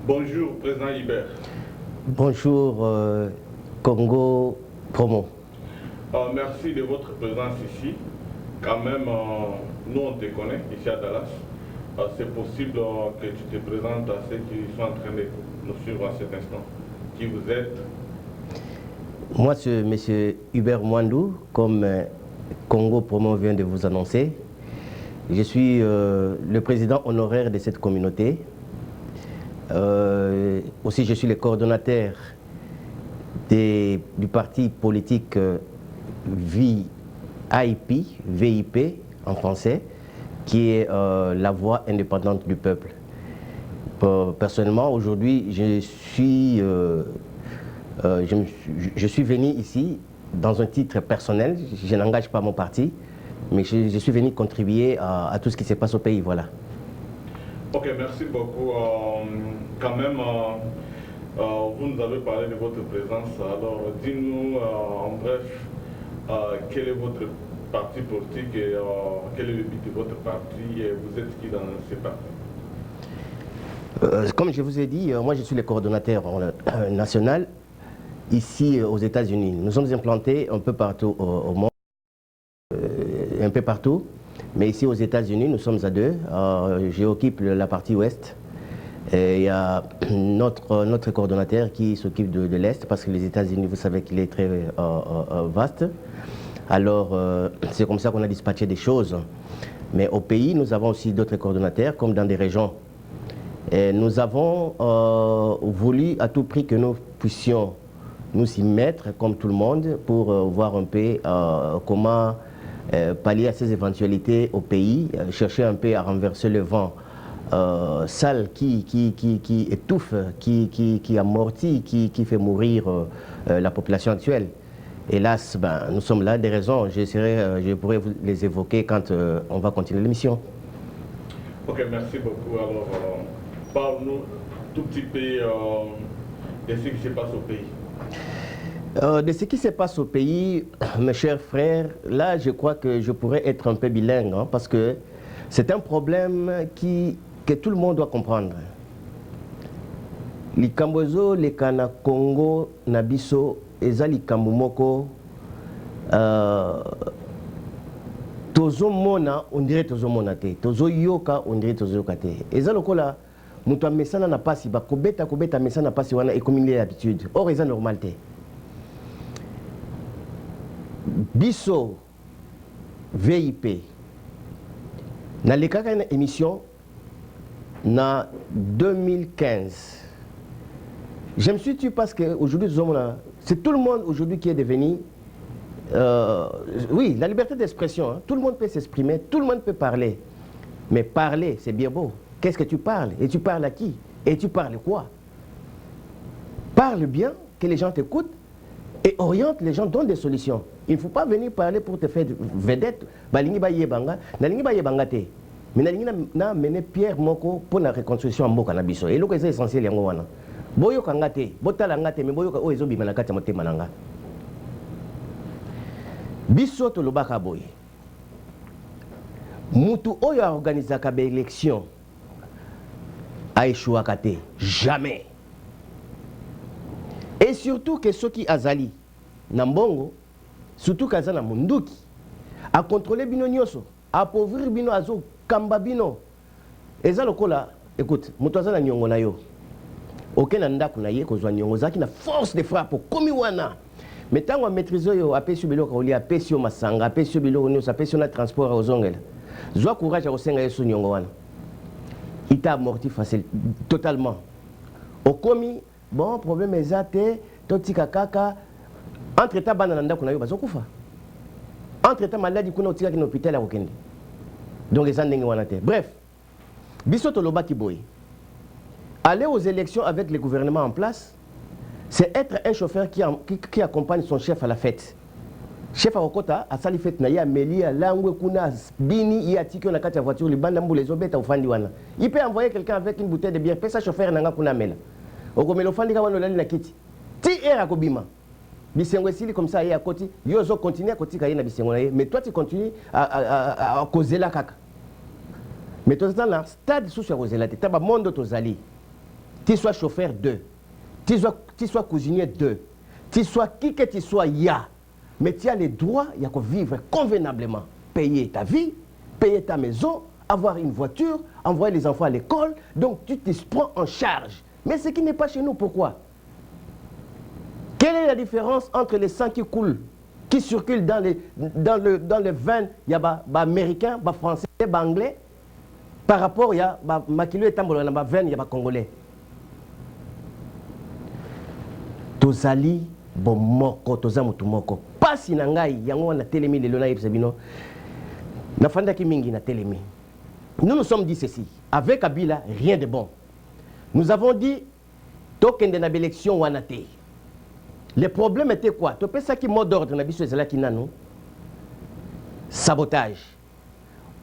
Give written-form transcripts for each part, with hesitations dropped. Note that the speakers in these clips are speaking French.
Bonjour, Président Hubert. Bonjour, Congo Promo. Merci de votre présence ici. Quand même, nous on te connaît ici à Dallas. C'est possible que tu te présentes à ceux qui sont en train de nous suivre à cet instant. Qui vous êtes? Moi, c'est M. Hubert Mwandou, comme Congo Promo vient de vous annoncer. Je suis le président honoraire de cette communauté. Aussi, je suis le coordonnateur du parti politique VIP en français, qui est la voix indépendante du peuple. Personnellement, aujourd'hui, je suis venu ici dans un titre personnel. Je n'engage pas mon parti, mais je suis venu contribuer à tout ce qui se passe au pays. Voilà. Ok, merci beaucoup. Quand même, vous nous avez parlé de votre présence. Alors, dis-nous en bref, quel est votre parti politique et quel est le but de votre parti et vous êtes qui dans ce parti? Comme je vous ai dit, moi je suis le coordonnateur national ici aux États-Unis. Nous sommes implantés un peu partout au monde, un peu partout. Mais ici aux États-Unis, nous sommes à deux. J'occupe la partie ouest. Et il y a notre coordonnateur qui s'occupe de l'est, parce que les États-Unis, vous savez qu'il est très vaste. Alors, c'est comme ça qu'on a dispatché des choses. Mais au pays, nous avons aussi d'autres coordonnateurs, comme dans des régions. Et nous avons voulu à tout prix que nous puissions nous y mettre, comme tout le monde, pour voir un peu comment pallier à ces éventualités au pays, chercher un peu à renverser le vent sale qui étouffe, qui amortit, qui fait mourir la population actuelle. Hélas, nous sommes là, des raisons, je pourrais vous les évoquer quand on va continuer l'émission. Ok, merci beaucoup. Alors, parle-nous tout petit peu de ce qui se passe au pays. De ce qui se passe au pays, mes chers frères, là je crois que je pourrais être un peu bilingue, hein, parce que c'est un problème que tout le monde doit comprendre. Likambozo, le kana Congo, Nabiso, eza likambo moko, tozo mona, on dirait tozo mona te, tozo yoka, on dirait tozo yoka te. Eza lokola, mutu amesana na pasi, ba kobeta mesana na pasi wana ekomili l'habitude. Or eza normal te. Biso VIP na lekaka une émission na 2015. Je me suis tué parce que aujourd'hui c'est tout le monde aujourd'hui qui est devenu oui, la liberté d'expression, hein. Tout le monde peut s'exprimer, tout le monde peut parler, mais parler c'est bien beau. Qu'est-ce que tu parles? Et tu parles à qui? Et tu parles quoi? Parle bien, que les gens t'écoutent et oriente les gens, donne des solutions. Il ne faut pas venir parler pour te faire vedette. Balingi ba yebanga, nalingi ba yebanga te. Mais nalingi na mener Pierre moko pour la reconstruction en mboka na biso. Et loko c'est essentiel yango wana. Boyo kanga te, botala ngate mais boyo o ezobi manakati motema nanga. Biso to lobaka boy. Mutu oyo organizaka ba élection a échoué te. Jamais. Et surtout que ceux qui azali nambongo, surtout kazana munduki, a contrôler bino nyoso, a appauvrir bino azo kamba bino. Eza lokola, écoute, mutazana nyongo na yo. Aucun ndaku na ye kozwa nyongo zaki na force de frappe komi wana. Mais tango a maîtriser yo apesi biloko oli apesi yo masanga, apesi biloko nyoso, apesi na transport ozongela. Zwa courage a kosenga yesu nyongo wana. Il t'a amorti facile totalement. Okomi bon, problème est zate, totika kaka. Entre-temps, banananda kuna yo bazokufa. Entre-temps, maladie kuna otika ki na hôpital à Okende. Donc, les gens wana te. Bref, biso toloba ki boy. Aller aux élections avec le gouvernement en place, c'est être un chauffeur qui accompagne son chef à la fête. Chef à Okota, à sali fête na ya meli à langwe kuna bini ya tiki na kati ya voiture libanda mbule zobeta ufandi wana. Il peut envoyer quelqu'un avec une bouteille de bière, peut sa chauffeur nanga kuna mela. Okomelo fandi ka wana na kiti. Ti era kobima. Bisengo esili comme ça, il y a côté, yozo continue à côté na bisengo na ye, mais toi tu continues à causer la kaka. Mais toi dans le stade sous causer la tête, ba mondo tozali. tu sois chauffeur 2, tu sois cuisinier 2, tu sois qui que tu sois, mais tu as le droit de vivre convenablement, payer ta vie, payer ta maison, avoir une voiture, envoyer les enfants à l'école, donc tu te prends en charge. Mais ce qui n'est pas chez nous, pourquoi? Quelle est la différence entre les sangs qui coulent, qui circulent dans les vins, il y a américains, français, anglais, par rapport à makilo et tambolo na vins, il y a congolais. Tozali bomoko, tozamutu moko. Pasi na ngai, yango na telemi lelo na yebsabino. Na fanda ki mingi na telemi. Nous sommes dit ceci, avec Kabila, rien de bon. Nous avons dit, token de la élection wanate. Le problème était quoi? Tu peux ça qui mot d'ordre na biso ezala kinano. Sabotage.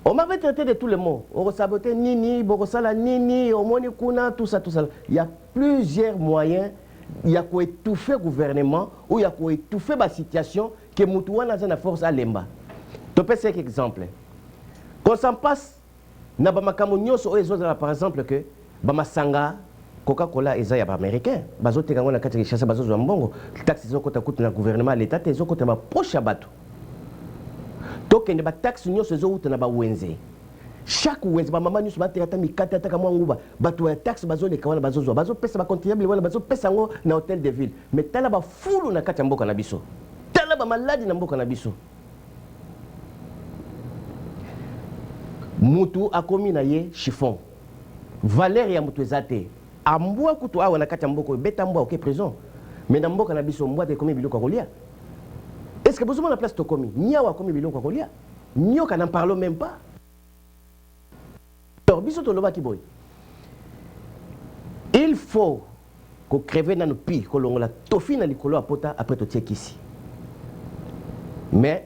On m'avait traité de tous les mots. On saboté nini, borosala nini, omoni kuna, tout ça, tout ça. Il y a plusieurs moyens. Il y a quoi étouffer le gouvernement ou il y a quoi étouffer la situation que Moutouana a la force à l'emba. Tu peux faire exemple. Quand ça passe, na ba makamunyo so par exemple que ba masanga Coca-Cola eza ya américain bazo tekango na kati chassa bazo zo mbongo taxe zo kota kutu na gouvernement l'état te zo kota ba proche bato tokende ba taxe nyonso zo uta na ba wenze chaque wenze ba mama nyonso ba terata mikata taka mwa nguba bato ya taxe bazo le kawana bazo zo bazo pesa ba contribuable wana bazo pesa ngo na hôtel de ville mais tala ba fulu na kati mboka na biso tala ba maladi na mboka na biso mutu akomi na ye chiffon valeur ya mutu ezate ambwa kutu awa na kati mboko beta mbwa ok prison mais na mboka na biso mbwa te komi biloko kolia est-ce que vous avez la place to komi nyawa komi biloko kolia nyoka n'en parlons même pas alors biso to loba ki boy il faut ko crever na no pi ko longola tofi na likolo apota après to tiekisi mais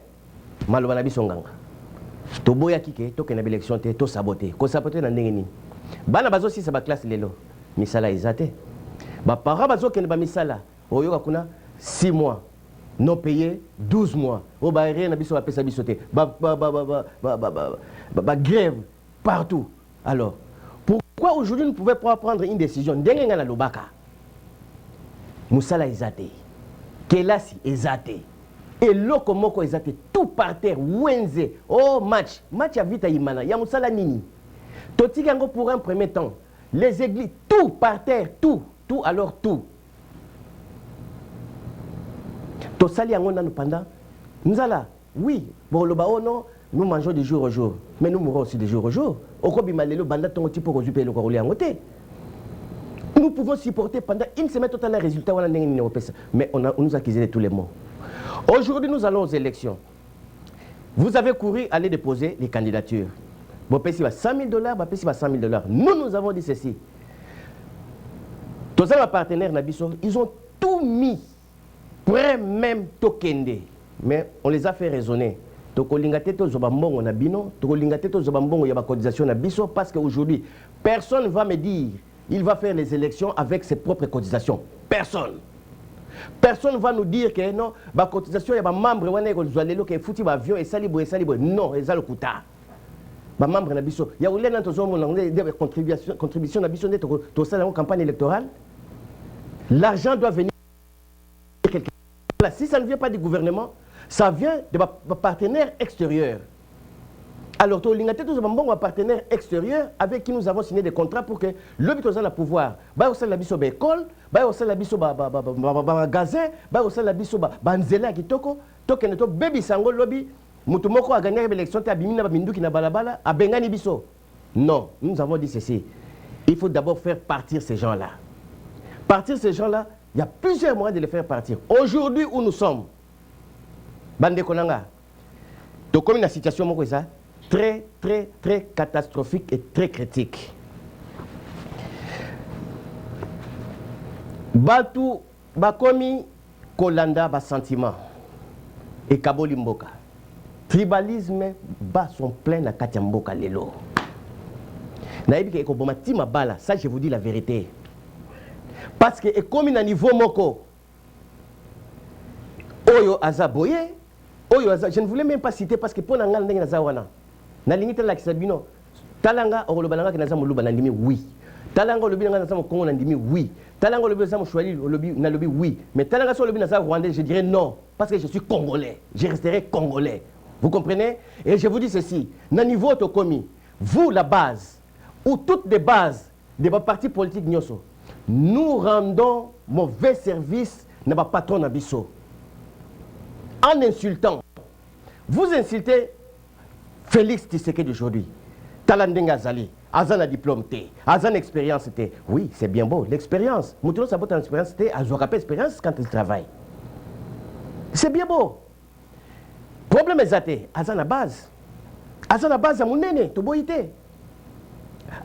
maloba na biso nganga to boya kike to kena élection te to saboter ko saboter na ndenge nini bana bazo si sa ba classe lelo misala ezate ba para bazo kena ba misala oyoka kuna 6 mois non payé 12 mois o ba rien na biso ba pesa biso te ba grève partout alors pourquoi aujourd'hui nous ne pouvons pas prendre une décision ndenge ngana lobaka musala ezate kelasi ezate et loko moko ezate tout par terre wenze oh match à vita imana ya musala nini toti yango pour un premier temps les églises tout par terre tout alors tout to sali yango nanu pendant nzala oui bon le bao non nous mangeons de jour au jour mais nous mourrons aussi de jour au jour okobi malelo banda tongo tipo ko zupe le ko lia ngote nous pouvons supporter pendant une semaine total résultat wana ndenge ni opesa mais on nous accusé de tous les mots. Aujourd'hui, nous allons aux élections. Vous avez couru à aller déposer les candidatures. Vous payez $100 000, vous payez $100 000. Nous avons dit ceci. Tous nos partenaires, ils ont tout mis, près même tokende. Mais on les a fait raisonner. Parce qu'aujourd'hui, personne ne va me dire il va faire les élections avec ses propres cotisations. Personne. Personne ne va nous dire que non, la cotisation, il y a des membres qui ont foutu l'avion et salibo. Non, ils ont le coûta. Les membres, il y a des contributions dans la campagne électorale. L'argent doit venir. Si ça ne vient pas du gouvernement, ça vient de partenaires extérieurs. Alors, tu as tous les partenaires extérieurs avec qui nous avons signé des contrats pour que le but de pouvoir, il y a des écoles, il y a des magasins, il y a des nzela kitoko, token to baby sango lobby, mutumoko a gagné l'élection, tu as bimina minduki na balabala, a bengani biso. Non, nous avons dit ceci. Il faut d'abord faire partir ces gens-là. Partir ces gens-là, il y a plusieurs moyens de les faire partir. Aujourd'hui où nous sommes, Bande Konanga, tu connais la situation moko ça? Très catastrophique et très critique. Batu bakomi kolanda ba sentiment et kaboli mboka. Tribalisme bas sont pleins na kati mboka lelo. Naïbi ke ekoboma tima bala, ça je vous dis la vérité. Parce que ekomi na niveau moko. Oyo azaboye, oyo aza, je ne voulais même pas citer parce que pour nangal ndenge na zawana. Na limite la kisabino talanga orolobananga kinaza muluba na limi oui Talanga lobi na nzamo Congo nandimi oui. Talanga lobi nzamo Chouali na lobi oui. Mais talanga so lobi na Rwandais, je dirais non parce que je suis congolais. Je resterai congolais. Vous comprenez? Et je vous dis ceci, na niveau tokomi, vous la base ou toutes les bases des partis politiques nyoso, nous rendons mauvais service na ba patron na biso. En insultant, vous insultez Félix Tshisekedi d'aujourd'hui. Talandenga Zali, Azan a diplôme T, Azan expérience T. Oui, c'est bien beau, l'expérience. Moutouno Sabot a l'expérience T, Azora pas expérience quand il travaille. C'est bien beau. Problème est athée, Azan a base. Azan a base à mon nene, Toboïté.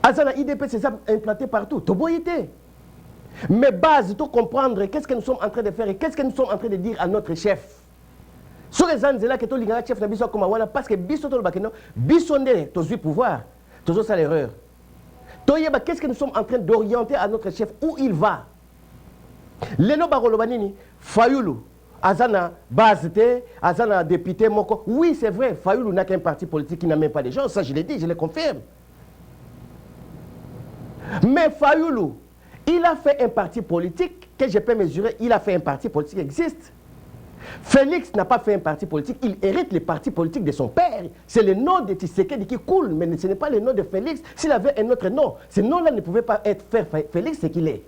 Azan a IDP, c'est ça implanté partout, Toboïté. Mais base, il faut comprendre qu'est-ce que nous sommes en train de faire et qu'est-ce que nous sommes en train de dire à notre chef. Sur les gens là que tu as chef na comme voilà parce que biso to bakeno bisonde to zui pouvoir to ça l'erreur. Toyeba qu'est-ce que nous sommes en train d'orienter à notre chef où il va. Lelo barolo banini Fayulu Azana base Azana député moko. Oui, c'est vrai, Fayulu n'a qu'un parti politique qui n'a même pas de gens, ça je l'ai dit, je le confirme. Mais Fayulu, il a fait un parti politique que je peux mesurer, il a fait un parti politique qui existe. Félix n'a pas fait un parti politique, il hérite les partis politiques de son père. C'est le nom de Tshisekedi qui coule, mais ce n'est pas le nom de Félix. S'il avait un autre nom, ce nom-là ne pouvait pas être faire Félix ce qu'il est.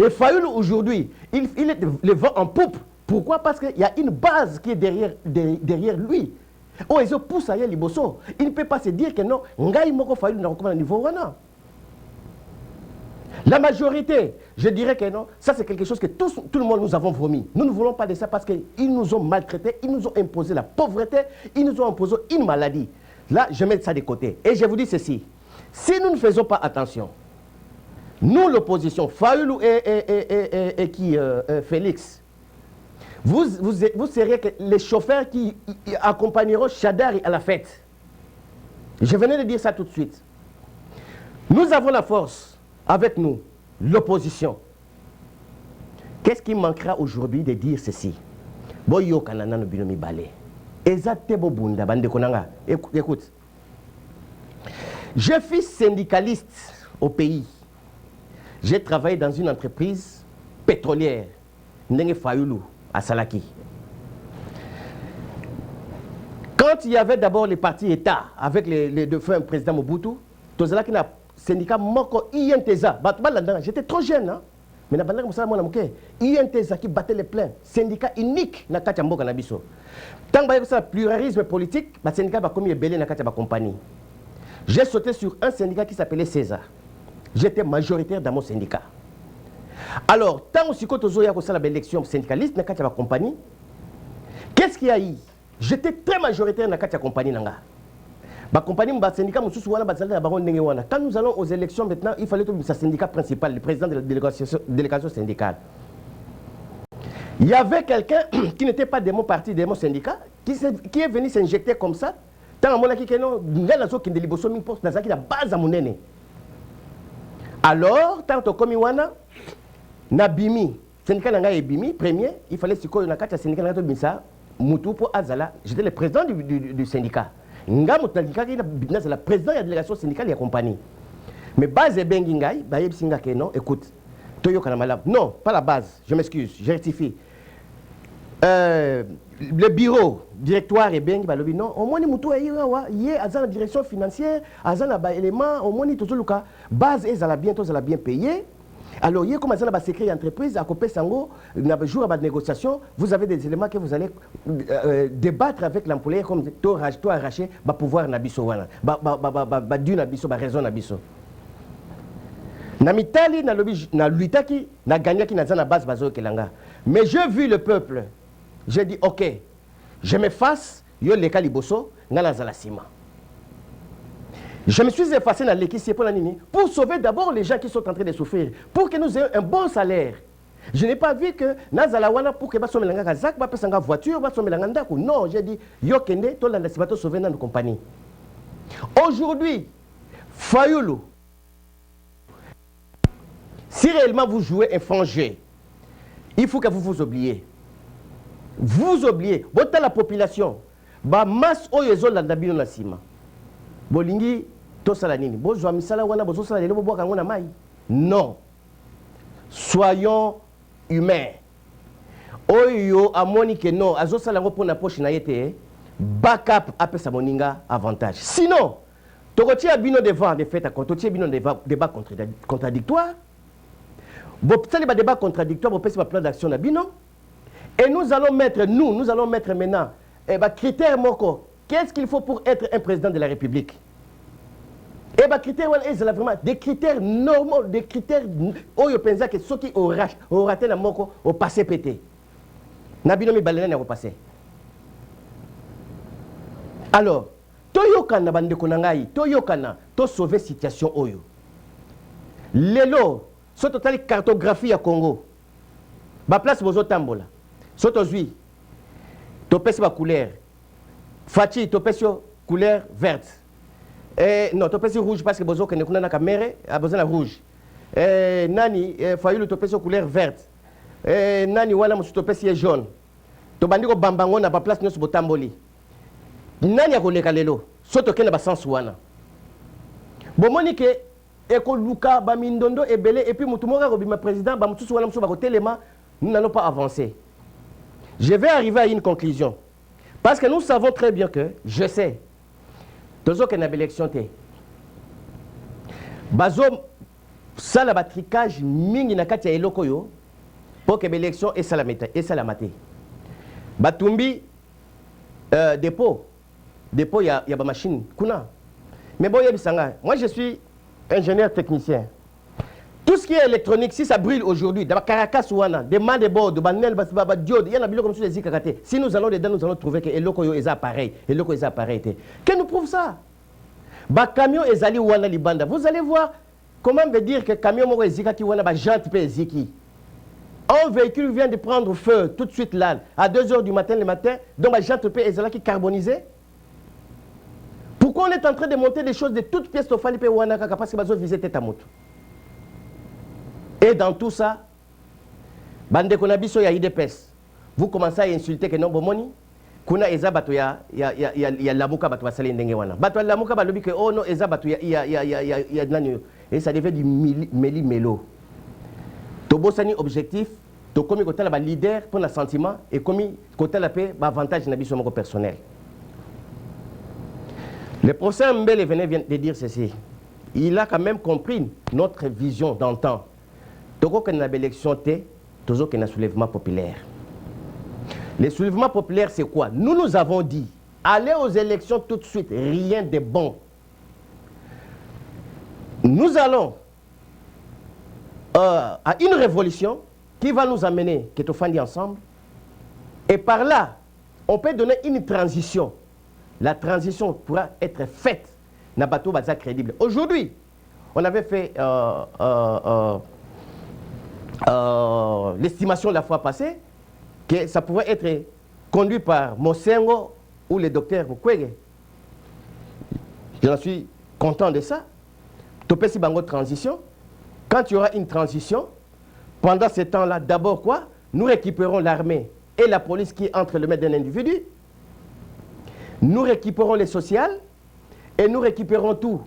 Et Fayulu aujourd'hui, il est le vent en poupe. Pourquoi? Parce qu'il y a une base qui est derrière lui. Oh, ils poussent à Liboso. Il ne peut pas se dire que non, Ngai Moko Fayulu n'a pas niveau wana. La majorité, je dirais que non, ça c'est quelque chose que tout le monde nous avons vomi. Nous ne voulons pas de ça parce qu'ils nous ont maltraités, ils nous ont imposé la pauvreté, ils nous ont imposé une maladie. Là, je mets ça de côté. Et je vous dis ceci, si nous ne faisons pas attention, nous l'opposition, Fayulu et Félix, vous serez que les chauffeurs qui accompagneront Chadari à la fête. Je venais de dire ça tout de suite. Nous avons la force. Avec nous, l'opposition. Qu'est-ce qui manquera aujourd'hui de dire ceci? Boyo kanana no binomi balé. Ezate bo bunda bande konanga. Écoute. Je suis syndicaliste au pays. J'ai travaillé dans une entreprise pétrolière, Ndenge Fayulu, à Salaki. Quand il y avait d'abord les partis État avec les deux frères président Mobutu, Tozalaki n'a syndicat moko INTESA, j'étais trop jeune, hein? Mais INTESA qui battait les pleins, syndicat unique na kati mboka na biso. Tant que ça pluralisme politique, le syndicat va comme belé na kati ba compagnie. J'ai sauté sur un syndicat qui s'appelait César. J'étais majoritaire dans mon syndicat. Alors, tant aussi que tozo ya ko sala élection syndicaliste na kati ba compagnie, qu'est-ce qu'il y a eu? J'étais très majoritaire na kati ya compagnie nanga. Quand nous allons aux élections maintenant, il fallait que le syndicat principal, le président de la délégation syndicale. Il y avait quelqu'un qui n'était pas de mon parti, de mon syndicat, qui est venu s'injecter comme ça. Alors, tant que comme Iwana, Nabimi, syndicat Nanga Bimi, premier, il fallait que le syndicat Nanga Moutou pour Azala, j'étais le président du syndicat. Nga mutandika ki na c'est la président de la délégation syndicale et compagnie. Mais base bengi ngai ba yebsinga ke non, écoute. Toyo kana malab. Non, pas la base, je m'excuse, je rectifie. Le bureau directoire et bengi ba lobi non, au moins mutu ayiwa yé azan la direction financière, azan la ba élément, au moins tozoluka base ezala bien payé. Alors, il y a comme ça, la secret entreprise, à côté sango, jour à négociation, vous avez des éléments que vous allez débattre avec l'employé comme toi arraché, va pouvoir nabiso wana, ba du nabiso, ba raison nabiso. Na mitali na lobi na luitaki na gagnaki na zana base bazo kelanga. Mais j'ai vu le peuple. J'ai dit OK, je m'efface, yo leka liboso, ngala zala sima. Je me suis effacé dans l'équipe pour sauver d'abord les gens qui sont en train de souffrir, pour que nous ayons un bon salaire. Je n'ai pas vu que Nazalawana pour que nous ayons une voiture, non, j'ai dit, Yokende, tout le monde sauver dans nos compagnies. Aujourd'hui, Fayulu, si réellement vous jouez un franc jeu, il faut que vous vous oubliez. Vous oubliez, votre la population, masse oyezo la dabino nasima. Bolingi tout ça la nini. Bozwa misala wana bozo sala lelo boboka ngona mai. Non. Soyons humains. Oyo amoni que non, azo sala ngo pona poche na yete. Backup apesa moninga avantage. Sinon, tokotia bino devant des faits à contre, tokotia bino débat contradictoire. Bon, ça les débats contradictoires, bon, c'est pas plan d'action na bino. Et nous allons mettre maintenant critères moko. Qu'est-ce qu'il faut pour être un président de la République? Et bah critères vraiment des critères normaux, des critères où je pense que ceux qui ont raté la moko au passé pété. Nabino mi balena na passé. Alors, toyokana bande konangai, toyokana, to sauver situation oyo. Lelo, so total cartographie à Congo. Ba place bozo tambola. So tozui. To pesi ba couleur. Fachi to pesi couleur verte. Non, to pesi rouge parce que bozo kene kuna na caméra, a besoin de rouge. Nani Fayulu to pesi couleur verte. Nani wala musu to pesi jaune. To bandiko bambango na ba place nyonso botamboli. Nani akoleka lelo? So to kena ba sens wana. Bomoni ke eko luka ba mindondo ebele et puis mutu moka ko bima président ba mutu wana musu ba ko telema, nous n'allons pas avancer. Je vais arriver à une conclusion. Parce que nous savons très bien que, je sais, tozo que na élection te. Bazo sala batricage mingi na kati ya eloko yo pour que l'élection et salamate. Batumbi dépôt ya ba machine kuna. Mais bon yebisanga, moi je suis ingénieur technicien. Tout ce qui est électronique, si ça brûle aujourd'hui, dans Caracas ou Wana, des mains de bord, de banel, de diode, il y en a bien comme ça les ikakate. Si nous allons dedans, nous allons trouver que eloko yo est appareil, eloko est appareil. Qu'est-ce nous prouve ça? Ba camion ezali Wana libanda. Vous allez voir comment veut dire que camion moko ezikaki Wana ba jante pe eziki. Un véhicule vient de prendre feu tout de suite là, à 2 h du matin le matin, donc ba jante pe ezalaki carbonisé. Pourquoi on est en train de monter des choses de toutes pièces au fali pe Wana kaka parce que bazo viser tête à moto. Et dans tout ça, bande konabiso ya IDPS, vous commencez à insulter que non bomoni, kuna eza bato ya lamuka bato basali ndenge wana. Bato ya lamuka balobi que oh non eza bato ya nani et ça devait du meli melo. Tobosani objectif, to komi kotala ba leader pour le sentiment et komi kotala pe ba avantage na biso moko personnel. Le professeur Mbele venait de dire ceci. Il a quand même compris notre vision d'antan. Togo que na élection te, tozo que na soulèvement populaire. Le soulèvement populaire c'est quoi? Nous avons dit, allez aux élections tout de suite, rien de bon. Nous allons à une révolution qui va nous amener, que Tofandi ensemble, et par là, on peut donner une transition. La transition pourra être faite, na bateau baza crédible. Aujourd'hui, on avait fait l'estimation la fois passée que ça pouvait être conduit par Mosengo ou le docteur Mukwege. Je suis content de ça. Topesi bango transition. Quand il y aura une transition, pendant ce temps-là, d'abord quoi? Nous récupérons l'armée et la police qui est entre les mains d'un individu. Nous récupérons les sociales et nous récupérons tout.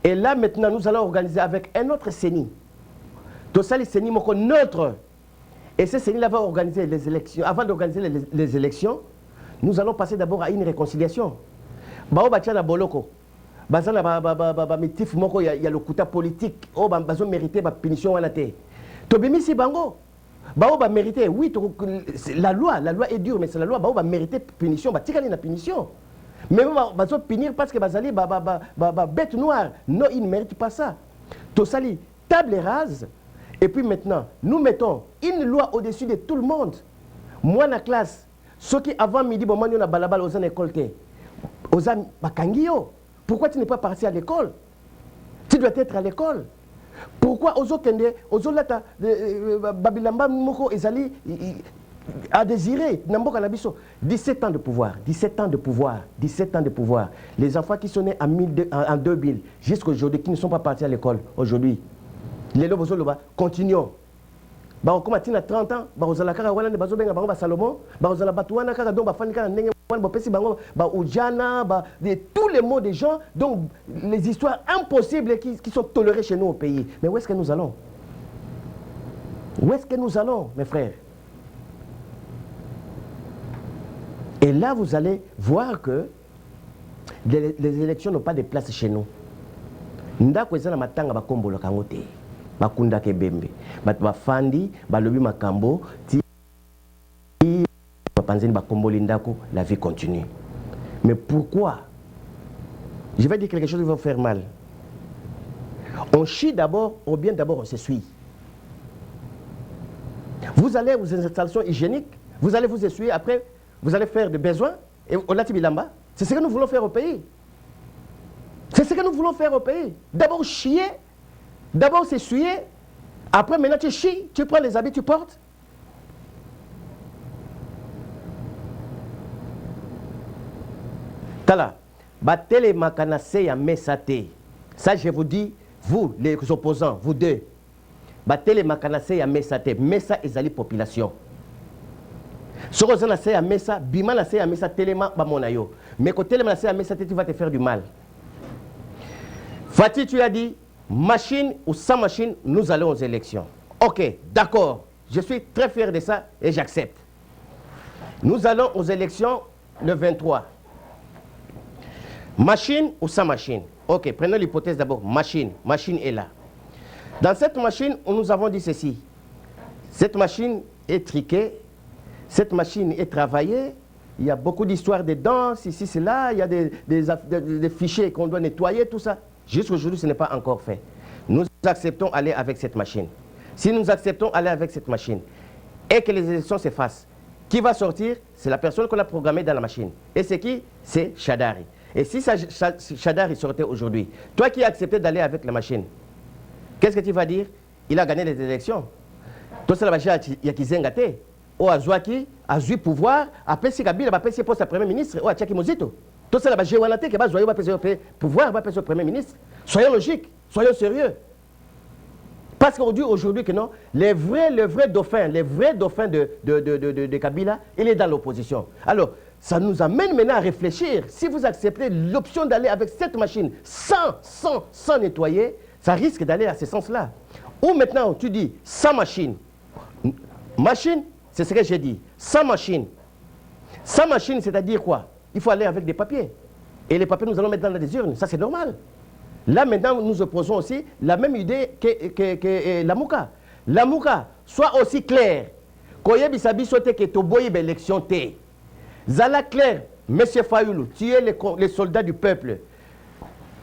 Et là maintenant, nous allons organiser avec un autre CENI. Tout ça, les CENI sont neutres. Et ce CENI-là va organiser les élections. Avant d'organiser les élections, nous allons passer d'abord à une réconciliation. Bao batia na boloko. Bazana ba mitif moko ya le kuta politique. Oh bazo mériter ba punition wana te. To bimi si bango. Bao ba mériter. Oui, la loi est dure mais c'est la loi bao ba mériter punition, ba tikali na punition. Mais bazo punir parce que bazali bête noire. Non, il ne mérite pas ça. To sali table rase. Et puis maintenant, nous mettons une loi au-dessus de tout le monde. Moi, la classe, ceux qui avant midi, bon, on a balabal aux écoles, aux bakangio. Pourquoi tu n'es pas parti à l'école? Tu dois être à l'école. Pourquoi aux autres, aux autres, Babilamba, Moko, Ezali, à désirer, Namboka Nabiso, 17 ans de pouvoir, 17 ans de pouvoir, 17 ans de pouvoir. Les enfants qui sont nés en 2000, jusqu'à aujourd'hui, qui ne sont pas partis à l'école aujourd'hui. Les lobos continuons. Bah on commence à 30 ans, bah on a la cara wana de bazo benga bah on va Salomon, bah on a la batouana cara donc bah fani cara tous les mots des gens, donc les histoires impossibles qui sont tolérées chez nous au pays. Mais où est-ce que nous allons? Où est-ce que nous allons, mes frères? Et là, vous allez voir que les élections n'ont pas de place chez nous. Ndako ezana matanga bakombolo kango te. Bakunda ke bembe. Bat bafandi, balobi makambo, ti bapanzeni bakomboli ndako, la vie continue. Mais pourquoi? Je vais dire quelque chose qui va vous faire mal. On chie d'abord, ou bien d'abord on s'essuie. Vous allez aux installations hygiéniques, vous allez vous essuyer, après vous allez faire des besoins, et au Latibilamba. C'est ce que nous voulons faire au pays. C'est ce que nous voulons faire au pays. D'abord chier, d'abord s'essuyer, après maintenant tu chies, tu prends les habits, tu portes. Tala, batele makanase ya mesate. Ça je vous dis, vous les opposants, vous deux. Batele makanase ya mesate. Mesa ezali population. Soko zana se ya mesa, bima na se ya mesa telema ba monayo. Mais quand telema na se ya mesa, tu vas te faire du mal. Fatih, tu as dit, machine ou sans machine, nous allons aux élections. Ok, d'accord. Je suis très fier de ça et j'accepte. Nous allons aux élections le 23. Machine ou sans machine? Ok, prenons l'hypothèse d'abord. Machine. Machine est là. Dans cette machine, nous avons dit ceci. Cette machine est triquée. Cette machine est travaillée. Il y a beaucoup d'histoires dedans, ici, c'est là. Il y a des fichiers qu'on doit nettoyer, tout ça. Jusqu'aujourd'hui, ce n'est pas encore fait. Nous acceptons aller avec cette machine. Si nous acceptons aller avec cette machine et que les élections se fassent, qui va sortir? C'est la personne qu'on a programmée dans la machine. Et c'est qui? C'est Shadari. Et si Shadari sortait aujourd'hui, toi qui as accepté d'aller avec la machine, qu'est-ce que tu vas dire? Il a gagné les élections. Toi, c'est la machine qui a gagné. Ou Azouaki, Azoui pouvoir, après si Kabila va passer poste à Premier ministre, ou à Tchaki Mozito. Tout ça, la Géwanate qui va jouer pouvoir, va passer au Premier ministre. Soyons logiques, soyons sérieux. Parce qu'on dit aujourd'hui que non, les vrais dauphins de Kabila, il est dans l'opposition. Alors, ça nous amène maintenant à réfléchir. Si vous acceptez l'option d'aller avec cette machine sans nettoyer, ça risque d'aller à ce sens-là. Ou maintenant, tu dis sans machine. Machine, c'est ce que j'ai dit. Sans machine. Sans machine, c'est-à-dire quoi? Il faut aller avec des papiers. Et les papiers, nous allons mettre dans des urnes. Ça, c'est normal. Là, maintenant, nous opposons aussi la même idée que la Mouka. La Mouka, soit aussi clair. Koye bisabi sote que toboyi l'élection te. Zala clair, Monsieur Fayoulou, tu es les soldats du peuple.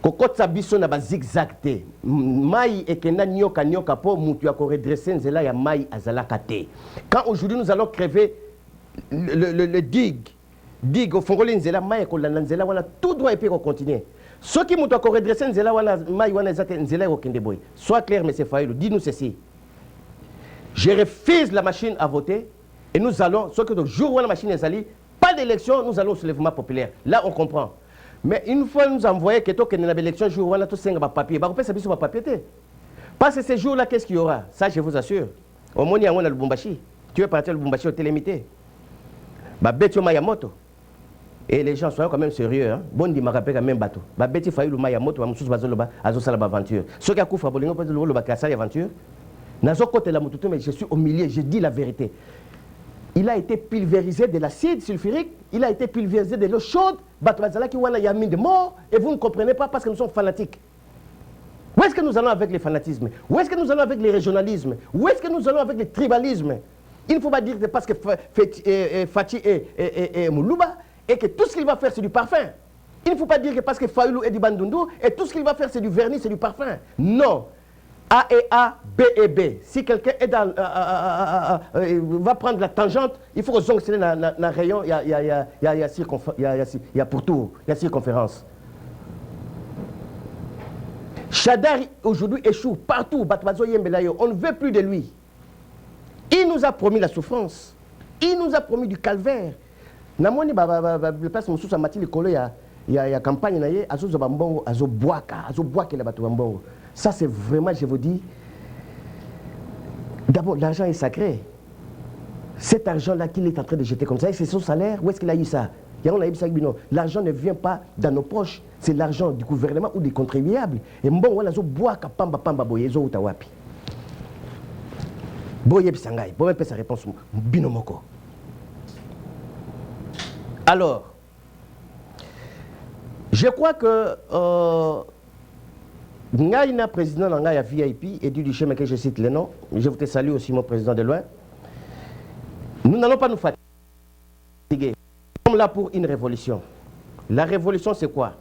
Kokot sabiso na ba zigzag te. Mai ekena nyoka nyoka po mutu ya ko redresser nzela ya mai azalaka te. Quand aujourd'hui nous allons crever le digue au fongoli nzela mai ko landa nzela wana tout doit et puis continuer. Ceux qui mutu ko redresser nzela wana mai wana ezate nzela ko kende boy. Sois clair monsieur Fayoulou, dis-nous ceci. Je refuse la machine à voter et nous allons ce que le jour où la machine est allée, pas d'élection, nous allons au soulèvement populaire. Là on comprend. Mais une fois nous envoyons que tu as une élection jour où on a tous un papier, parce que ces jours-là, qu'est-ce qu'il y aura? Ça, je vous assure. Au moins, il y a le Lubumbashi. Tu veux partir au Lubumbashi au télémité. Babetio Mayamoto. Et les gens soient quand même sérieux. Hein? Bon, dit Marapé quand même bateau. Babeti Fayulu Mayamoto, Mamoussous Bazoloba, Azosala aventure. Ceux qui ont couvert Bolingo, pas de l'eau, le Bakassari aventure. Nazo côté la moutoutou, mais je suis au milieu, je dis la vérité. Il a été pulvérisé de l'acide sulfurique, il a été pulvérisé de l'eau chaude, il y a mis de mort, et vous ne comprenez pas parce que nous sommes fanatiques. Où est-ce que nous allons avec les fanatismes? Où est-ce que nous allons avec les régionalismes? Où est-ce que nous allons avec les tribalismes? Il ne faut pas dire que parce que Fatih est Moulouba, et que tout ce qu'il va faire c'est du parfum. Il ne faut pas dire que parce que Fayoulou est du Bandundu, et tout ce qu'il va faire c'est du vernis, c'est du parfum. Non. A et A, B et B. Si quelqu'un est dans, va prendre la tangente, il faut que dans le rayon, il y a pourtour, il y a circonférence. Shadari aujourd'hui échoue partout. On ne veut plus de lui. Il nous a promis la souffrance. Il nous a promis du calvaire. Namoni le place Moussousa Mathilde Kolo, il y a campagne naie, azo bambongo, azo boaka la batu bambongo. Ça c'est vraiment, je vous dis, d'abord l'argent est sacré. Cet argent-là qu'il est en train de jeter comme ça, c'est son salaire, où est-ce qu'il a eu ça? L'argent ne vient pas dans nos poches, c'est l'argent du gouvernement ou des contribuables. Et bon, on a bois pamba pamba boyezo utawapi. Boye bisangai, boye sa réponse binomoko. Alors, je crois que Ngaïna, président de Ngaïa VIP, et du chemin que je cite les noms, je vous salue aussi mon président de loin. Nous n'allons pas nous fatiguer. Nous sommes là pour une révolution. La révolution, c'est quoi?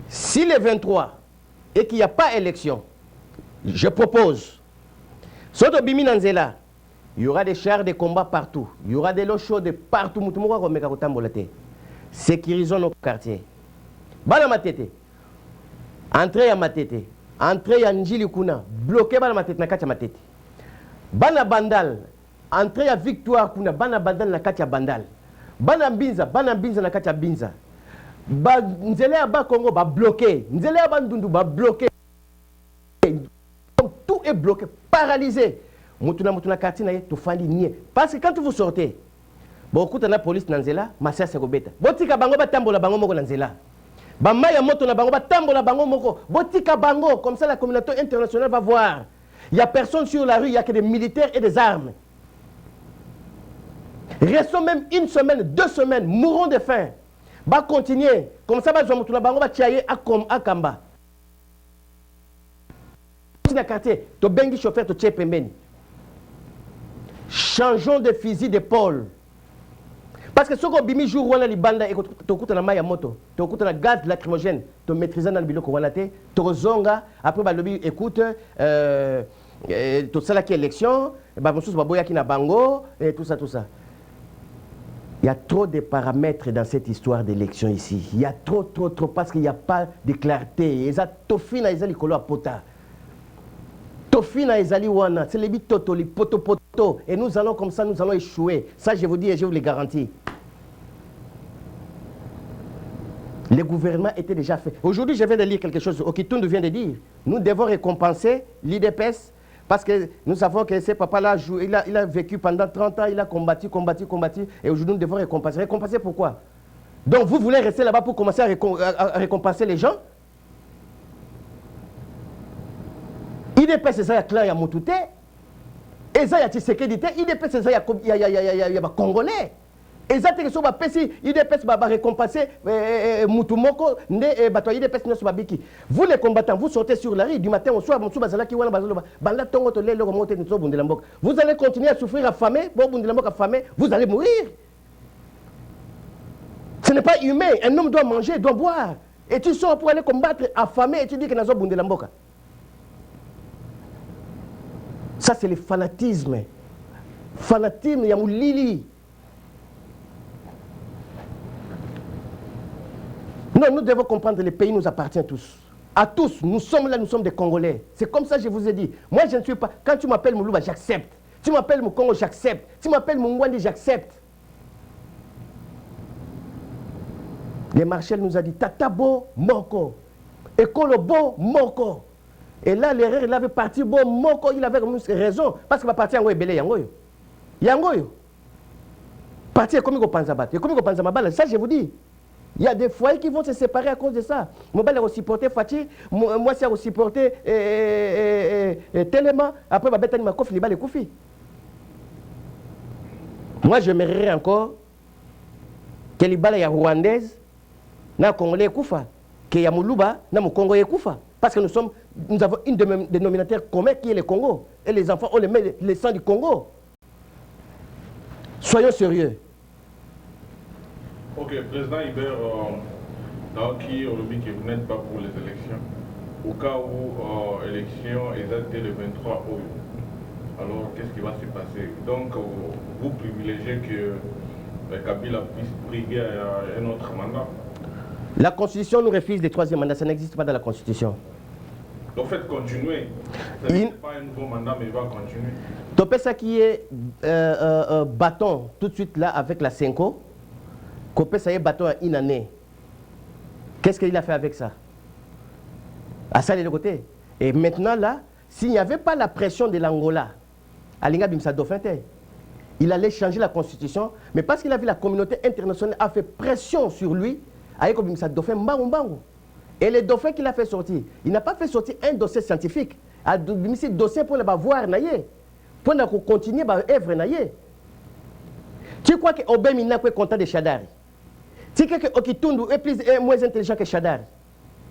Si les 23 et qu'il n'y a pas élection, je propose, Soto Bimi Nanzela, il y aura des chars de combat partout, il y aura des lots chauds de partout. Sécurisons nos quartiers. Bana Matete, entrée à Matete, entrée à Njili-Kuna, bloqué Bana Matete, na Katia Matete. Bana Bandal, entrée à Victoire Kuna, Bana Bandal, na Katia Bandal. Bana Binza, na Katia Binza. Nzele Aba Congo, ba bloqué. Nzele Aba Ndundu, ba bloqué. Tout est bloqué, paralysé. Mutuna quartier na to fandi nie. Parce que quand vous sortez, beaucoup de la police Nanzela, Massa Segobeta. Botika bango batambola bango moko Nanzela. Bamaya moto na bango batambola bango moko. Botika bango, comme ça la communauté internationale va voir. Il n'y a personne sur la rue, il n'y a que des militaires et des armes. Restons même une semaine, 2 semaines, mourons de faim. Va continuer. Comme ça, Mutuna bango va tiaye à Kamba. Dans quartier, to bengi chauffeur to tche pembeni. Changeons de fusil d'épaule. Parce que ce qu'on bimi jour wana libanda et to kuta na maya moto, to kuta na gaz lacrymogène, to maîtriser dans le biloko wana te, to zonga après ba lobi écoute tout ça là qui élection, ba mosusu ba boya ki na bango et tout ça. Il y a trop de paramètres dans cette histoire d'élection ici. Il y a trop parce qu'il n'y a pas de clarté. Et ça tofina ezali kolo apota. Tofina ezali wana, c'est les bitoto, les poto. Et nous allons comme ça, nous allons échouer. Ça, je vous dis et je vous le garantis. Le gouvernement était déjà fait. Aujourd'hui, je viens de lire quelque chose. Okitundu vient de dire. Nous devons récompenser l'IDPS parce que nous savons que ce papa-là, il a vécu pendant 30 ans, il a combattu. Et aujourd'hui, nous devons récompenser. Récompenser pourquoi? Donc, vous voulez rester là-bas pour commencer à récompenser les gens? IDP c'est ça, il y a Clan, il y a Moutouté. Et ça, il y a Tshisekedi. IDP c'est ça, il y a Congolais. Et ça, c'est ça, IDP c'est récompenser Moutoumoko, IDP c'est Babiki. Vous les combattants, vous sortez sur la rue du matin au soir, vous allez continuer à souffrir affamé, vous allez mourir. Ce n'est pas humain. Un homme doit manger, doit boire. Et tu sors pour aller combattre affamé et tu dis que Nazo Bundelamboka. Ça, c'est le fanatisme. Fanatisme, il y a Moulili. Non, nous devons comprendre que le pays nous appartient tous. À tous, nous sommes là, nous sommes des Congolais. C'est comme ça que je vous ai dit. Moi, je ne suis pas... Quand tu m'appelles Moulouba, j'accepte. Tu m'appelles Moukongo, j'accepte. Tu m'appelles Mungwandi, j'accepte. Le Marshal nous a dit, Tatabo, Moko. Ekolobo, Moko. Et là, l'erreur, il avait parti, bon, Moko, il avait raison. Parce qu'il va partir en Goye-Belé, Yangoyo. Yangoyo. Partir comme il Panzabat. Et comme il Panzamabal, ça, je vous dis. Il y a des foyers qui vont se séparer à cause de ça. Mon bel a supporté Fatih, moi, c'est supporté Téléma. Après, ma bête, ma coffre, les balles, les Koufi. Moi, je m'aimerais encore que les balles, il y a Rwandaise, na Congolais, Koufa. Que y a Moulouba, na Moukongo, Koufa. Parce que nous avons une dénominateur commun qui est le Congo. Et les enfants, on les met les sangs du Congo. Soyons sérieux. Ok, président Hubert, donc vous n'êtes pas pour les élections. Au cas où élection est datée le 23 août, alors qu'est-ce qui va se passer? Donc vous privilégiez que Kabila puisse briguer un autre mandat? La Constitution nous refuse le 3e mandat, ça n'existe pas dans la Constitution. Donc faites continuer. Ce n'est pas un nouveau mandat, mais il va continuer. Topé ça qui est bâton tout de suite là avec la Senko. Copé ça y est bâton à une année. Qu'est-ce qu'il a fait avec ça? À ça, de côté. Et maintenant là, s'il n'y avait pas la pression de l'Angola, Alinga Bimsa Dauphin, il allait changer la constitution, mais parce qu'il a vu la communauté internationale a fait pression sur lui, avec le dauphin Mbango. Et le dauphin qu'il a fait sortir, il n'a pas fait sortir un dossier scientifique, un dossier pour le voir, pour continuer à œuvre. Tu crois que Obemina est content de Chadari? Tu crois que Okitundu est moins intelligent que Chadari?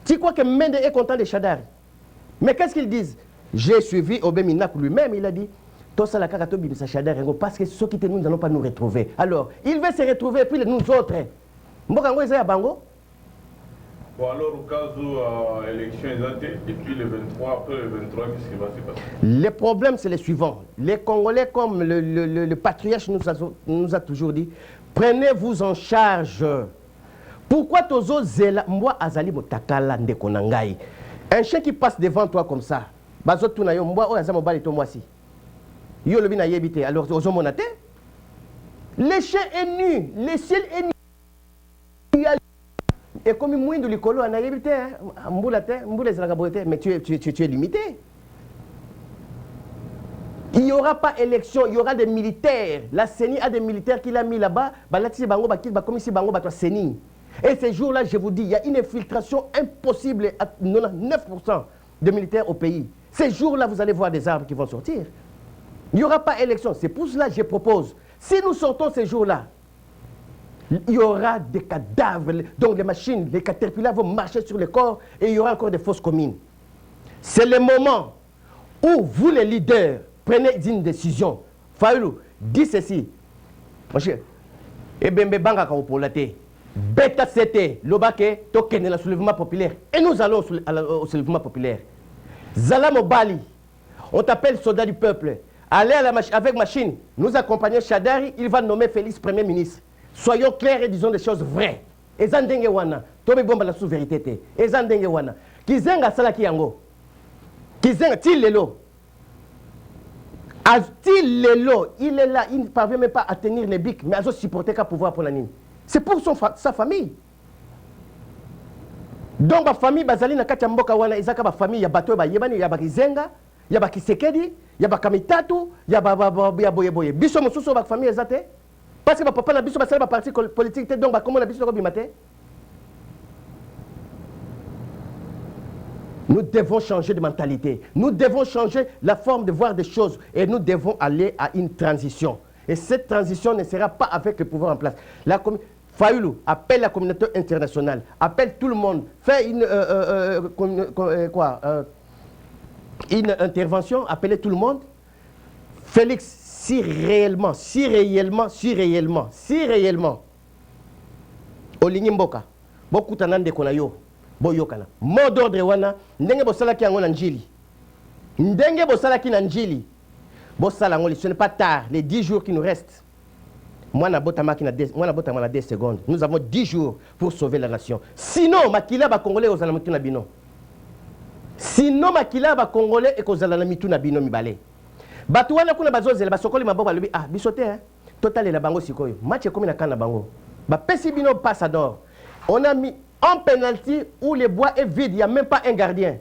Tu crois que Mende est content de Chadari? Mais qu'est-ce qu'ils disent? J'ai suivi Obemina lui-même, il a dit parce que ceux qui nous n'allons pas nous retrouver. Alors, il veut se retrouver, puis nous autres. Bon, alors, au cas où l'élection est datée, et puis le 23, après le 23, qu'est-ce qui va se passer? Le problème, c'est le suivant. Les Congolais, comme le patriarche nous a toujours dit, prenez-vous en charge. Pourquoi Tozo Zela, moi, Azali Motakala Ndekonangai, un chien qui passe devant toi comme ça, Bazotu na yo, moi, Azamobali to moi si. Yo le bina yebite, alors aux hommes le chien est nu, le ciel est nu. Et comme il mouille de l'écolo, on a yebite, mais tu es limité. Il n'y aura pas élection, il y aura des militaires. La CENI a des militaires qu'il a mis là-bas. Et ces jours-là, je vous dis, il y a une infiltration impossible à 99% de militaires au pays. Ces jours-là, vous allez voir des arbres qui vont sortir. Il n'y aura pas élection. C'est pour cela que je propose. Si nous sortons ces jours-là, il y aura des cadavres. Donc les machines, les caterpillars vont marcher sur le corps et il y aura encore des fausses communes. C'est le moment où vous, les leaders, prenez une décision. Fayoulou, dis ceci. Mon cher, Ebembe Banga Kaopolate, Beta Sete, Lobake, Tokene, le soulèvement populaire. Et nous allons au soulèvement populaire. Zala Mobali, on t'appelle soldat du peuple. Allez avec machine, nous accompagnons Chadari, il va nommer Félix Premier ministre. Soyons clairs et disons des choses vraies. Ezandenge wana, tobe bomba la sous-vérité. Ezandenge wana. Kizenga salaki yango. Kizenga tilelo. Tilelo, il est là, il ne parvient même pas à tenir les bics, mais à supporter qu'à pouvoir pour la nine. C'est pour sa famille. Donc ma famille bazali na kati mboka wana ezaka ba famille ya bato ba yebani ya ba Kizenga. Yaba Kisekedi, yaba Kamitatu, yaba Boye. Biso mosusu ba famille ezate. Parce que papa na biso ba sala ba parti politique donc ba comment na biso ko bimate. Nous devons changer de mentalité. Nous devons changer la forme de voir des choses et nous devons aller à une transition. Et cette transition ne sera pas avec le pouvoir en place. Fayoulou, appelle la communauté internationale, appelle tout le monde, fait une intervention, appelez tout le monde. Félix, si réellement, Olingi Mboka, beaucoup tanande konayo, boyokana. Mot d'ordre wana, ndenge bosalaki yango na njili. Ndenge bosalaki na njili. Bosala ngoli, ce n'est pas tard, les 10 jours qui nous restent. Moi na botama na 10 secondes. Nous avons 10 jours pour sauver la nation. Sinon, makila ba congolais aux alamutu na bino. Sinon makila ba congolais et kozala na mitu na bino mibale. Batu wana kuna bazozela basokoli maboko lobi bisote total la bango sikoyo. Match comme na kana bango. Ba pesi bino passe d'or. On a mis un penalty où le bois est vide, il n'y a même pas un gardien.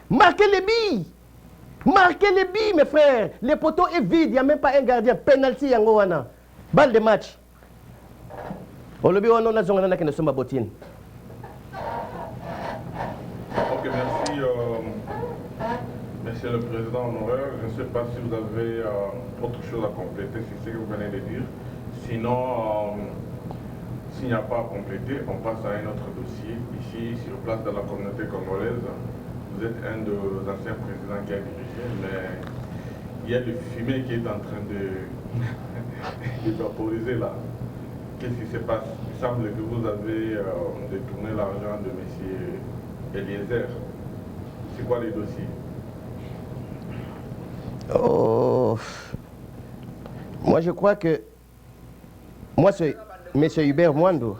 Marquez les billes. Marquez les billes mes frères. Le poteau est vide, il n'y a même pas un gardien. Penalty yango wana. Balle de match. Olobi wana na zonga na kene somba botine. Ok, merci. Monsieur le Président honoraire, je ne sais pas si vous avez autre chose à compléter sur ce que vous venez de dire. Sinon, s'il n'y a pas à compléter, on passe à un autre dossier. Ici, sur place de la communauté congolaise, vous êtes un des anciens présidents qui a dirigé, mais il y a le fumier qui est en train de vaporiser là. Qu'est-ce qui se passe? Il semble que vous avez détourné l'argent de M. Eliezer. C'est quoi les dossiers? Oh. Moi, je crois que... Moi, c'est M. Hubert Mwando.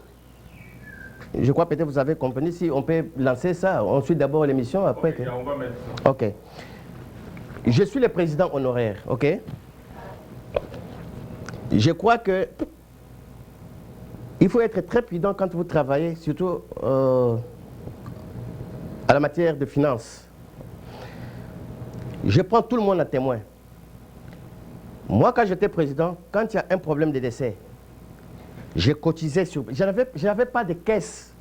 Je crois peut-être vous avez compris. Si on peut lancer ça, ensuite d'abord l'émission, après... Okay, on va mettre ça. Ok. Je suis le président honoraire, ok? Je crois que... Il faut être très prudent quand vous travaillez, surtout à la matière de finances. Je prends tout le monde à témoin. Moi, quand j'étais président, quand il y a un problème de décès, je cotisais sur... Je n'avais pas de caisse.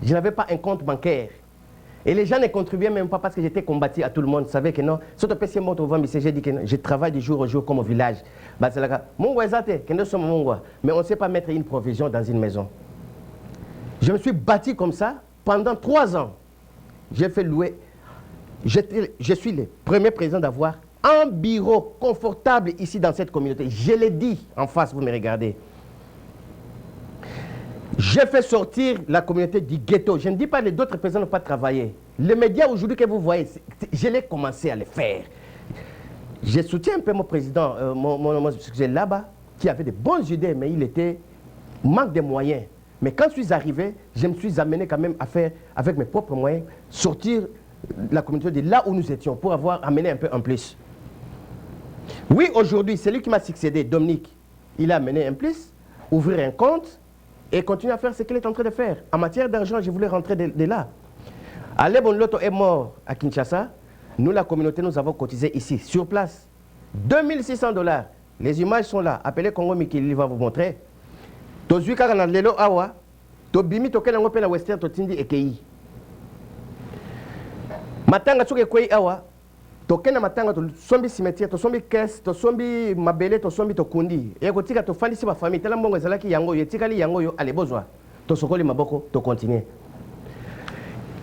Je n'avais pas un compte bancaire. Et les gens ne contribuaient même pas parce que j'étais combattu à tout le monde. Ils savaient que non. Surtout que si j'ai dit que je travaille de jour au jour comme au village. Mais on ne sait pas mettre une provision dans une maison. Je me suis battu comme ça pendant 3 ans. J'ai fait louer. Je suis le premier président d'avoir un bureau confortable ici dans cette communauté. Je l'ai dit en face, vous me regardez. J'ai fait sortir la communauté du ghetto. Je ne dis pas que d'autres présidents n'ont pas travaillé. Les médias aujourd'hui que vous voyez, je l'ai commencé à le faire. Je soutiens un peu mon président, mon succès là-bas, qui avait de bonnes idées, mais il était manque de moyens. Mais quand je suis arrivé, je me suis amené quand même à faire, avec mes propres moyens, sortir la communauté de là où nous étions, pour avoir amené un peu en plus. Oui, aujourd'hui, c'est lui qui m'a succédé, Dominique. Il a amené un plus, ouvrir un compte, et continuer à faire ce qu'il est en train de faire. En matière d'argent, je voulais rentrer de là. Ale Bonloto est mort à Kinshasa. Nous, la communauté, nous avons cotisé ici, sur place. 2600 $. Les images sont là. Appelez Congo Mikili, il va vous montrer. Tozui Karana Lelo Awa, Tobimi Tokenango Pena Western Totindi Ekei. Matanga Tsuke Kwei Awa, Tokena Matanga to sombi cimetière, to sombi caisse, to sombi mabele, to sombi to kundi. Et kotika to fandi si ba famille, tela mbongo ezalaki yango yo, etikali yango yo, allez bozwa. To sokoli maboko, to continuer.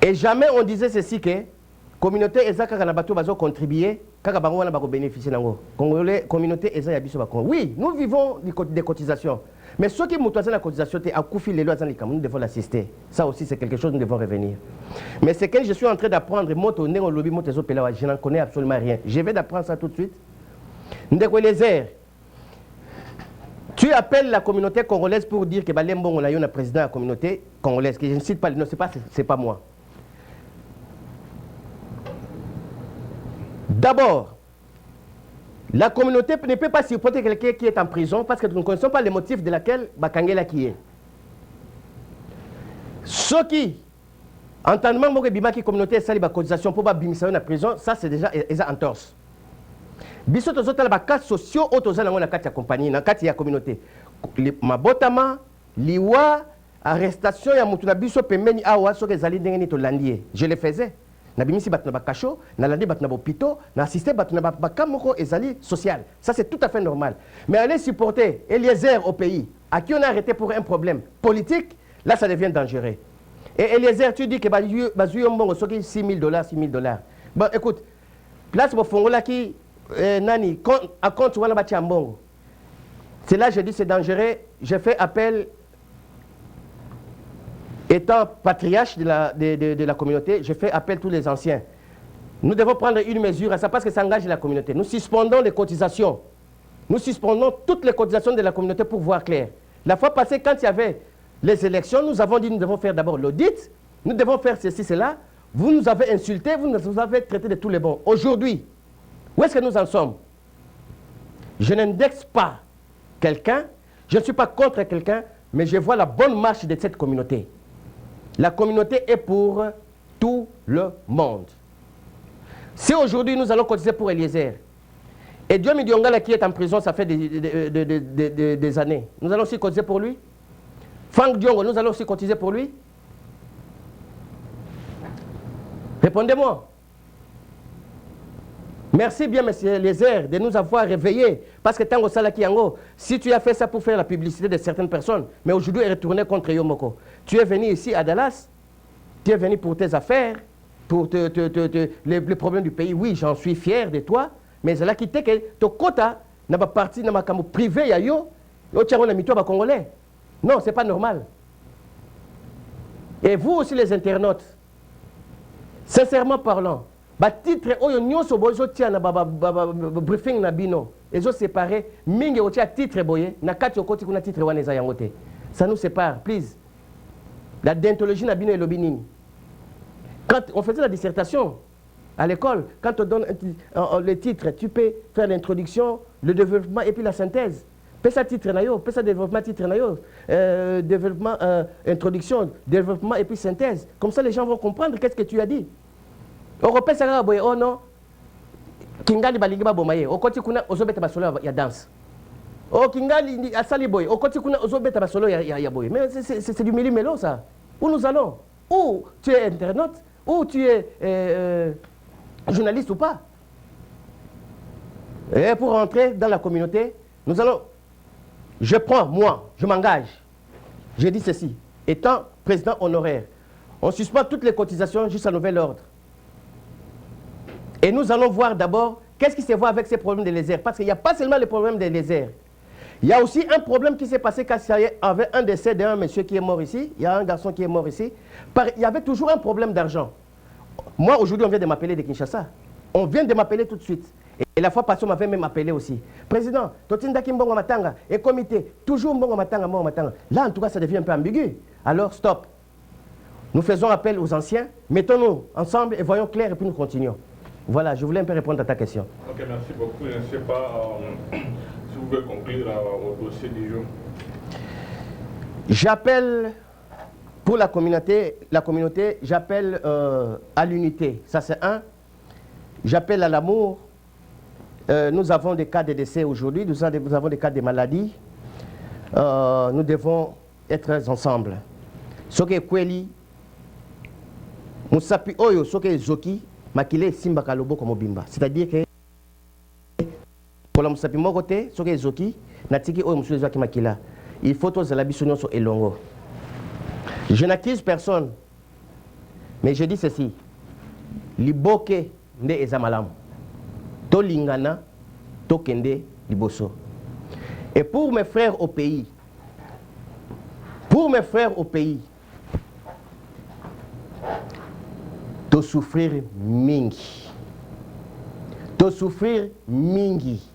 Et jamais on disait ceci que communauté ezaka kana bato bazo contribuer, kaka bango wana bako bénéficier nango. Congolais communauté eza ya biso ba Congo. Oui, nous vivons des cotisations. Mais ceux qui moutouaient la cotisation, nous devons l'assister. Ça aussi, c'est quelque chose nous devons revenir. Mais c'est que je suis en train d'apprendre, je n'en connais absolument rien. Je vais d'apprendre ça tout de suite. Tu appelles la communauté congolaise pour dire que Balembon, on a eu un président de la communauté congolaise, que je ne cite pas le nom, c'est pas moi. D'abord, la communauté ne peut pas supporter quelqu'un qui est en prison parce que nous ne connaissons pas les motifs de laquelle Bakangela qui est. Ceux qui, entendement que la communauté est la cotisation pour bimisa en prison, ça c'est déjà en torse. Biso tozo tala ba cas sociaux autoza na kati ya compagnie na kati ya communauté. Mabotama, liwa, arrestation ya mutu na biso pembeni awa soke zali ndenge ni to landie. Je le faisais. Na bimisi bat na bakacho, na landi bat na bopito, na assisté bat na bakamoko ezali social. Ça c'est tout à fait normal. Mais aller supporter Eliezer au pays, à qui on a arrêté pour un problème politique, là ça devient dangereux. Et Eliezer, tu dis que bazuyo mbongo soki $6 000, $6 000. Bon écoute, place pour fongola qui nani à compte wana bati mbongo. C'est là je dis c'est dangereux, je fais appel. Étant patriarche de la communauté, je fais appel à tous les anciens. Nous devons prendre une mesure à ça parce que ça engage la communauté. Nous suspendons les cotisations. Nous suspendons toutes les cotisations de la communauté pour voir clair. La fois passée, quand il y avait les élections, nous avons dit que nous devons faire d'abord l'audit, nous devons faire ceci, cela. Vous nous avez insultés, vous nous avez traité de tous les bons. Aujourd'hui, où est-ce que nous en sommes? Je n'indexe pas quelqu'un, je ne suis pas contre quelqu'un, mais je vois la bonne marche de cette communauté. La communauté est pour tout le monde. Si aujourd'hui nous allons cotiser pour Eliezer, et Dieu Midiongala qui est en prison, ça fait des années, nous allons aussi cotiser pour lui. Franck Diongo, nous allons aussi cotiser pour lui. Répondez-moi. Merci bien, monsieur Eliezer, de nous avoir réveillés. Parce que Tango Salakiango, si tu as fait ça pour faire la publicité de certaines personnes, mais aujourd'hui est retourné contre Yomoko. Tu es venu ici à Dallas, tu es venu pour tes affaires, pour les problèmes du pays. Oui, j'en suis fier de toi, mais c'est là qui t'est que ton quota n'a pas parti dans ma camo privé, yo, congolais. Non, c'est pas normal. Et vous aussi les internautes, sincèrement parlant, titre oyo nyonso bozo tia na briefing na bino ezo séparé mingi otia titre boye na kati okoti kuna titre wana eza yango te. Ça nous sépare, please. La déontologie na bino elobi nini? Quand on faisait la dissertation à l'école, quand on donne le titre, tu peux faire l'introduction, le développement et puis la synthèse. Pesa titre na yo, pesa développement titre na yo, développement introduction, développement et puis synthèse. Comme ça les gens vont comprendre qu'est-ce que tu as dit. Européen, oh non, kingali balingi babomaye okoti kuna ozobeta basolo ya danse oh kingali asali boy okoti kuna ozobeta basolo ya boy mais c'est du millimélo ça. Où nous allons? Où tu es internaute, où tu es journaliste ou pas. Et pour rentrer dans la communauté, nous allons, je prends, moi, je m'engage, je dis ceci, étant président honoraire, on suspend toutes les cotisations jusqu'à nouvel ordre. Et nous allons voir d'abord qu'est-ce qui se voit avec ces problèmes de lézard. Parce qu'il n'y a pas seulement les problèmes des lézards. Il y a aussi un problème qui s'est passé quand il y avait un décès d'un monsieur qui est mort ici. Il y a un garçon qui est mort ici. Il y avait toujours un problème d'argent. Moi, aujourd'hui, on vient de m'appeler de Kinshasa. On vient de m'appeler tout de suite. Et la fois passée, on m'avait même appelé aussi. Président, Totindaki Mbongo Matanga et comité, toujours Mbongo Matanga, Mbongo Matanga. Là, en tout cas, ça devient un peu ambigu. Alors, stop. Nous faisons appel aux anciens, mettons-nous ensemble et voyons clair et puis nous continuons. Voilà, je voulais un peu répondre à ta question. Ok, merci beaucoup. Je ne sais pas si vous pouvez conclure au dossier du jour. J'appelle pour la communauté, j'appelle à l'unité. Ça, c'est un. J'appelle à l'amour. Nous avons des cas de décès aujourd'hui, nous avons des cas de maladie. Nous devons être ensemble. Soke Kweli, Musapi Oyo, Soke Zoki, Makile Simba Kalobo comme Bimba. C'est-à-dire que pour la Musapi Mogote, Soke Zoki, Natiki Oyo Musu Zoki Makila. Il faut tous la bisonnion sur Elongo. Je n'accuse personne, mais je dis ceci. Liboke nde ezamalam. To lingana, to kende liboso. Et pour mes frères au pays, to souffrir mingi. To souffrir mingi.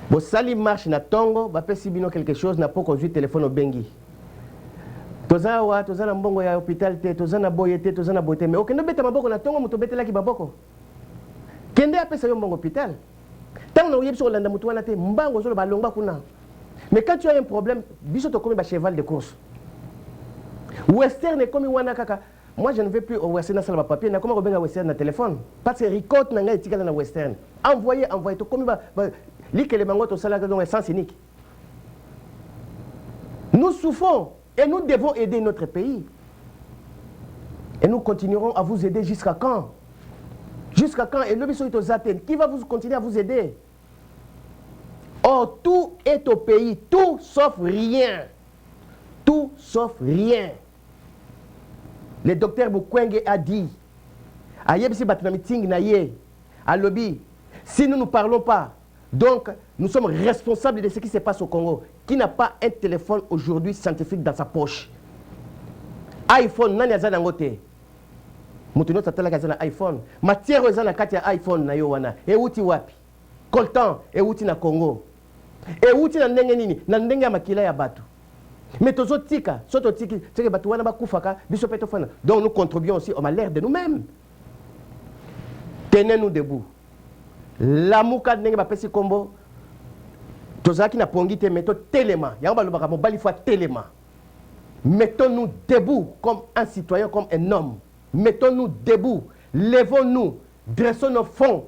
Bo sali marche na tongo, ba pesi bino quelque chose na po conduire téléphone au bengi. Tozawa, tozana mbongo ya hôpital te, tozana boye te, tozana boye mais okende beta maboko na tongo muto betela ki baboko. Kende apesa yo mbongo hôpital. Tant na oyebi so landa muto wana te, mbango zo ba longba kuna. Mais quand tu as un problème, biso to comme ba cheval de course. Western est comme wana kaka. Moi je ne vais plus au Western na sala papier, na comment rebenga Western na téléphone. Parce que record na ngai tikala na Western. Envoyer to comme ba li que les mango to sala donc sens unique. Nous souffrons et nous devons aider notre pays. Et nous continuerons à vous aider jusqu'à quand? Jusqu'à quand? Et le biso est aux Athènes. Qui va vous continuer à vous aider? Or, tout est au pays. Tout sauf rien. Tout sauf rien. Le docteur Mukwege a dit, à lobby, si nous ne parlons pas, donc nous sommes responsables de ce qui se passe au Congo. Qui n'a pas un téléphone aujourd'hui scientifique dans sa poche? iPhone, nani azana ngote. Mutuno tatala kazana iPhone. Matière ezana kati ya iPhone na yo wana. Euti wapi? Coltan, euti na Congo. Euti na ndenge nini? Na ndenge ya makila ya batu. Mais tozo tika, soto tiki, c'est que batu wana bakufaka, biso peto fana. Donc nous contribuons aussi au malheur de nous-mêmes. Tenez-nous debout. Lamuka ndenge ba pesi kombo. Tozaki na pongite meto telema. Yamba lobaka mobali fois telema. Mettons-nous debout comme un citoyen, comme un homme. Mettons-nous debout. Levons-nous. Dressons nos fronts.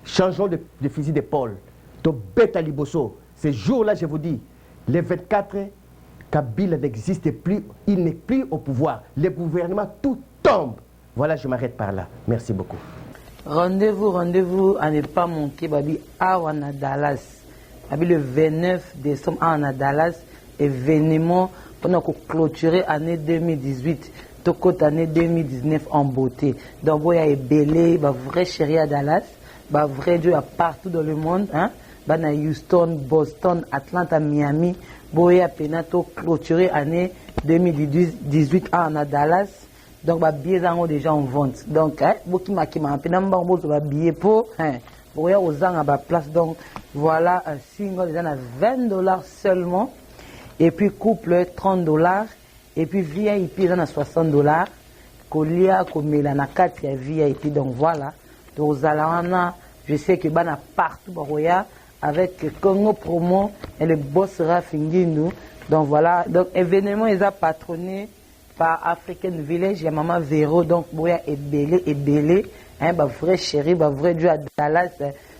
Changeons de fusil d'épaule. To beta liboso. Ces jours-là, je vous dis, les 24, Kabila n'existe plus. Il n'est plus au pouvoir. Le gouvernement, tout tombe. Voilà, je m'arrête par là. Merci beaucoup. Rendez-vous à ne pas manquer. Babi Awana Dallas. Babi le 29 décembre à Dallas. Événement pendant qu'on clôturer l'année 2018. Toko année 2019 en beauté. Donc, il y a belé, vrai chéri à Dallas, vrai Dieu à partout dans le monde, hein. À Houston, Boston, Atlanta, Miami, boya penato clôturé année 2018 à Dallas. Donc, billet déjà en vente. Donc, beaucoup m'a billet pour, hein, boya aux gens à place. Donc, voilà un single déjà à $20 seulement. Et puis, couple, $30. Et puis, VIP, ils ont à $60. Kolia, Komela, Nakati, VIP. Donc, voilà. Donc, Zalana, je sais que Bana partout, Baroya, avec Congo Promo et le boss Rafingindu. Donc, voilà. Donc, événement, ils ont patronné par African Village, il y a Maman Véro. Donc, Boya est belé. hein, bah vrai chéri, bah vrai Dieu à Dallas,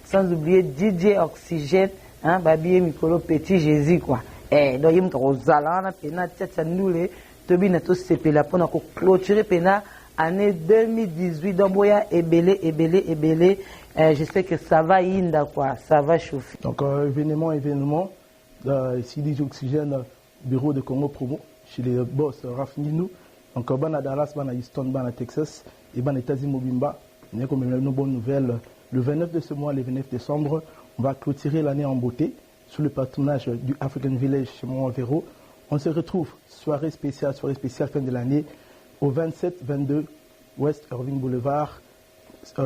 sans oublier DJ Oxygène, hein, babi Mikolo Petit Jésus quoi. Donc il me rozala pena tchatcha noule tobi na to sepela pour clôturer pena année 2018 donc boya ebele. Je sais que ça va inda quoi, ça va chauffer. Donc événement ici DJ Oxygène bureau de Congo Promo chez les boss Raf Ninou. Donc bana Dallas, bana Houston, bana Texas et bana États-Unis Mobimba. On a comme une bonne nouvelle le 29 de ce mois, le 29 décembre, on va clôturer l'année en beauté. Sous le patronage du African Village chez Montvéro. On se retrouve soirée spéciale fin de l'année au 27-22 West Irving Boulevard,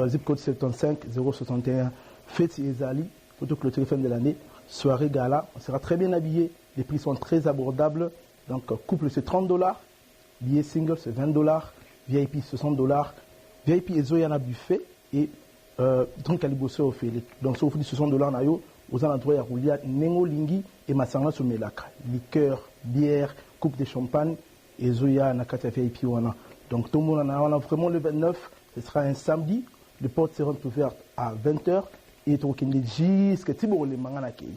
zip code 75 061. Fête Ezali, photo clôturée fin de l'année, soirée gala. On sera très bien habillé, les prix sont très abordables. Donc couple c'est $30, billet single c'est $20, VIP $60, VIP et Zoyana buffet et drink à liboso au fait. Donc ça vous dit $60 nayo. Aux alentours de Rouliat, Nengo Lingi et Massanga Soumelaka. Liqueur, bière, coupe de champagne et Zoya Nakata VIP Wana. Donc tout le monde en a vraiment le 29, ce sera un samedi. Les portes seront ouvertes à 20h et tout le monde jusqu'à Tibo les mangana kei.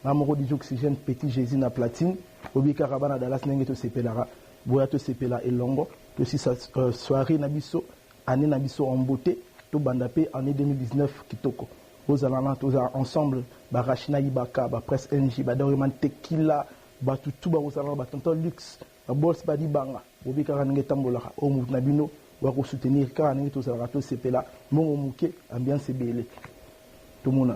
Namoro DJ Oxygène Petit Jésus na platine. Obi Karabana Dallas Nengeto Sepelara. Boyato Sepela et Longo. Aussi sa soirée Nabiso, année Nabiso en beauté. Tout bandapé année 2019 Kitoko. Aux allant ensemble, Barachina Ibaka, Presse NJ, Doriman Tequila, Batutu, Barosalan, Batanton Luxe, Bols Badi Banga, Bobi Karangetambola, Omout Nabino, Wako soutenir Karangeto Zarato Sepela, Mon Mouke, Ambiance Bélé. Tout le monde.